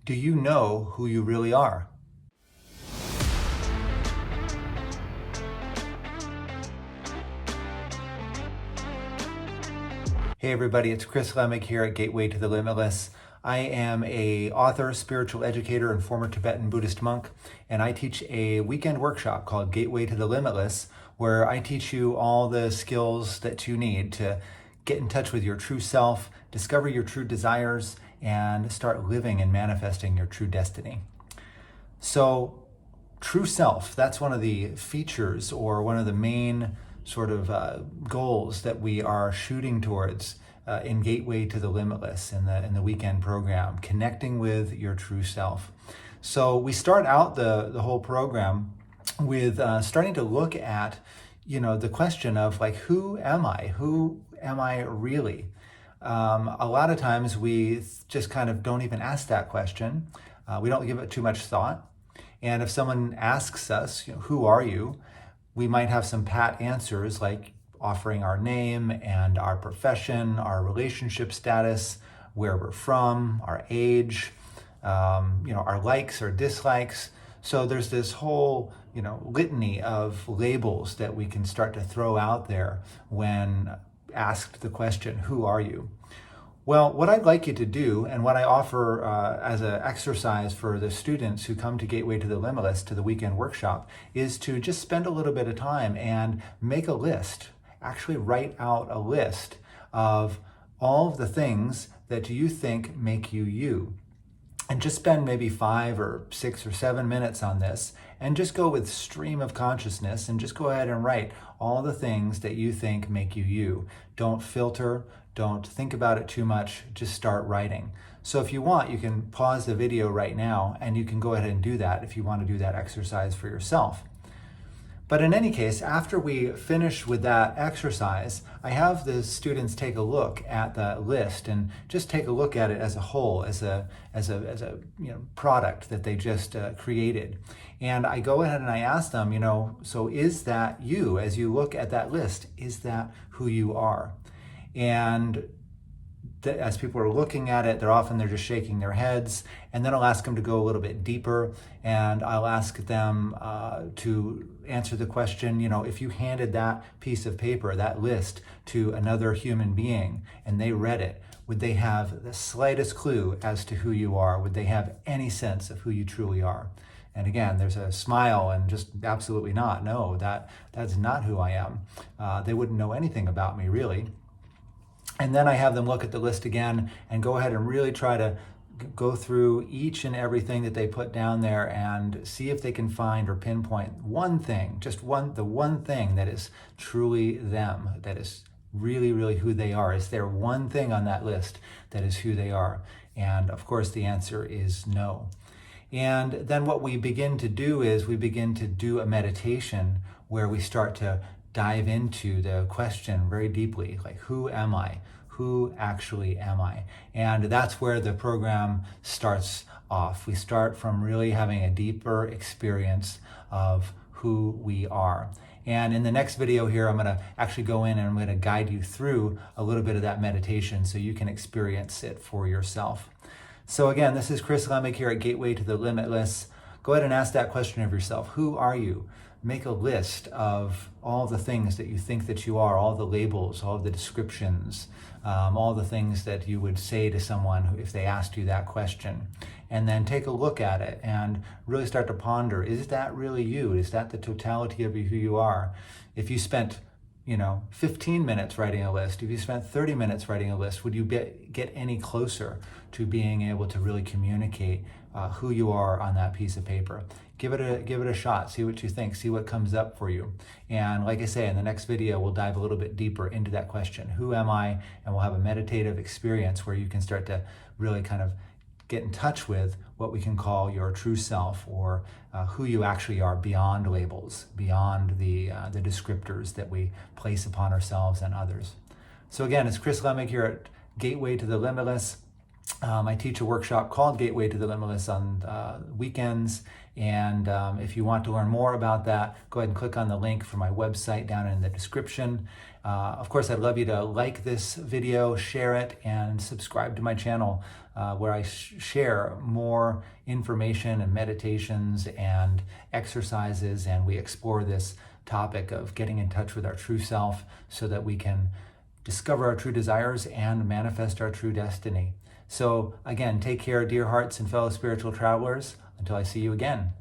Do you know who you really are? Hey everybody, it's Chris Lemig here at Gateway to the Limitless. I am an author, spiritual educator, and former Tibetan Buddhist monk, and I teach a weekend workshop called Gateway to the Limitless, where I teach you all the skills that you need to get in touch with your true self, discover your true desires, and start living and manifesting your true destiny. So, true self, that's one of the features or one of the main sort of goals that we are shooting towards in Gateway to the Limitless in the weekend program, connecting with your true self. So we start out the whole program with starting to look at, the question of like, who am I? Who am I really? A lot of times we just kind of don't even ask that question. We don't give it too much thought. And if someone asks us, who are you? We might have some pat answers like offering our name and our profession, our relationship status, where we're from, our age, our likes or dislikes. So there's this whole, litany of labels that we can start to throw out there when asked the question, who are you? Well, what I'd like you to do, and what I offer as an exercise for the students who come to Gateway to the Limitless, to the weekend workshop, is to just spend a little bit of time and make a list. Actually write out a list of all of the things that you think make you you. And just spend maybe 5 or 6 or 7 minutes on this, and just go with stream of consciousness and just go ahead and write all the things that you think make you you. Don't filter, don't think about it too much, just start writing. So if you want, you can pause the video right now and you can go ahead and do that if you want to do that exercise for yourself. But in any case, after we finish with that exercise, I have the students take a look at the list and just take a look at it as a whole, as a product that they just created. And I go ahead and I ask them, so is that you? As you look at that list, is that who you are? And as people are looking at it, they're just shaking their heads, and then I'll ask them to go a little bit deeper, and I'll ask them to answer the question, if you handed that piece of paper, that list, to another human being, and they read it, would they have the slightest clue as to who you are? Would they have any sense of who you truly are? And again, there's a smile and just absolutely not. No, that's not who I am. They wouldn't know anything about me, really. And then I have them look at the list again and go ahead and really try to go through each and everything that they put down there and see if they can find or pinpoint one thing, the one thing that is truly them, that is really, really who they are. Is there one thing on that list that is who they are? And of course, the answer is no. And then what we begin to do is we begin to do a meditation where we start to dive into the question very deeply, like, who am I? Who actually am I? And that's where the program starts off. We start from really having a deeper experience of who we are. And in the next video here, I'm going to actually go in and I'm going to guide you through a little bit of that meditation so you can experience it for yourself. So again, this is Chris Lemig here at Gateway to the Limitless. Go ahead and ask that question of yourself. Who are you? Make a list of all the things that you think that you are, all the labels, all the descriptions, all the things that you would say to someone if they asked you that question. And then take a look at it and really start to ponder, is that really you? Is that the totality of who you are? If you spent 15 minutes writing a list, if you spent 30 minutes writing a list, would you get any closer to being able to really communicate who you are on that piece of paper? Give it a shot, see what you think, see what comes up for you. And like I say, in the next video, we'll dive a little bit deeper into that question, who am I? And we'll have a meditative experience where you can start to really kind of get in touch with what we can call your true self, or who you actually are beyond labels, beyond the descriptors that we place upon ourselves and others. So again, it's Chris Lemig here at Gateway to the Limitless. I teach a workshop called Gateway to the Limitless on weekends, and if you want to learn more about that, go ahead and click on the link for my website down in the description. Of course, I'd love you to like this video, share it, and subscribe to my channel where I share more information and meditations and exercises, and we explore this topic of getting in touch with our true self so that we can discover our true desires and manifest our true destiny. So again, take care, dear hearts and fellow spiritual travelers, until I see you again.